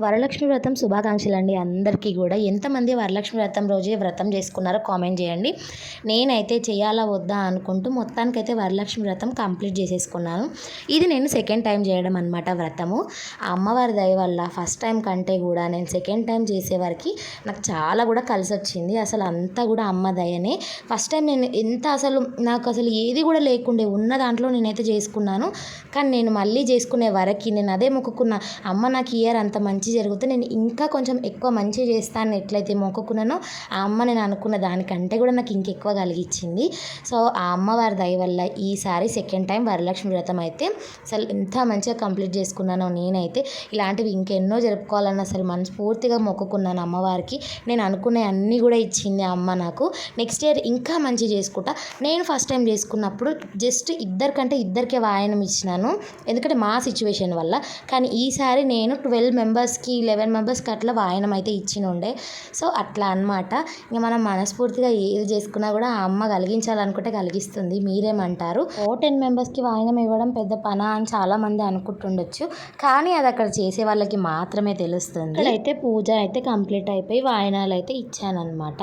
వరలక్ష్మి వ్రతం శుభాకాంక్షలు అండి అందరికీ కూడా. ఎంతమంది వరలక్ష్మి వ్రతం రోజే వ్రతం చేసుకున్నారో కామెంట్ చేయండి. నేనైతే చేయాలా వద్దా అనుకుంటూ మొత్తానికైతే వరలక్ష్మి వ్రతం కంప్లీట్ చేసేసుకున్నాను. ఇది నేను సెకండ్ టైం చేయడం అనమాట వ్రతము. ఆ అమ్మవారి దయ వల్ల ఫస్ట్ టైం కంటే కూడా నేను సెకండ్ టైం చేసేవారికి నాకు చాలా కూడా కలిసి వచ్చింది. అసలు అంతా కూడా అమ్మ దయనే. ఫస్ట్ టైం నేను నాకు అసలు ఏది కూడా లేకుండే ఉన్న దాంట్లో నేనైతే చేసుకున్నాను. కానీ నేను మళ్ళీ చేసుకునే వరకు నేను అదే మొక్కుకున్న, అమ్మ నాకు ఇయర్ అంత మంచి జరిగితే నేను ఇంకా కొంచెం ఎక్కువ మంచి చేస్తాను ఎట్లయితే మొక్కుకున్నానో ఆ అమ్మ నేను అనుకున్న దానికంటే కూడా నాకు ఇంకెక్కువ కలిగించింది. సో ఆ అమ్మవారి దయ వల్ల ఈసారి సెకండ్ టైం వరలక్ష్మి వ్రతం అయితే అసలు ఎంత మంచిగా కంప్లీట్ చేసుకున్నానో నేనైతే. ఇలాంటివి ఇంకెన్నో జరుపుకోవాలని అసలు మనస్ఫూర్తిగా మొక్కుకున్నాను అమ్మవారికి. నేను అనుకునే అన్నీ కూడా ఇచ్చింది ఆ అమ్మ నాకు. నెక్స్ట్ ఇయర్ ఇంకా మంచి చేసుకుంటా. నేను ఫస్ట్ టైం చేసుకున్నప్పుడు జస్ట్ ఇద్దరికే వాయనం ఇచ్చినాను, ఎందుకంటే మా సిచ్యువేషన్ వల్ల. కానీ ఈసారి నేను 12 మెంబర్స్కి 11 మెంబర్స్కి అట్లా వాయనం అయితే ఇచ్చినుండే. సో అట్లా అనమాట. ఇంకా మనం మనస్ఫూర్తిగా ఏది చేసుకున్నా కూడా ఆ అమ్మ కలిగించాలనుకుంటే కలిగిస్తుంది. మీరేమంటారు? 10 మెంబర్స్కి వాయనం ఇవ్వడం పెద్ద పనా అని చాలామంది అనుకుంటుండొచ్చు. కానీ అది అక్కడ చేసే వాళ్ళకి మాత్రమే తెలుస్తుంది. ఇక్కడైతే పూజ అయితే కంప్లీట్ అయిపోయి వాయనాలు అయితే ఇచ్చానమాట.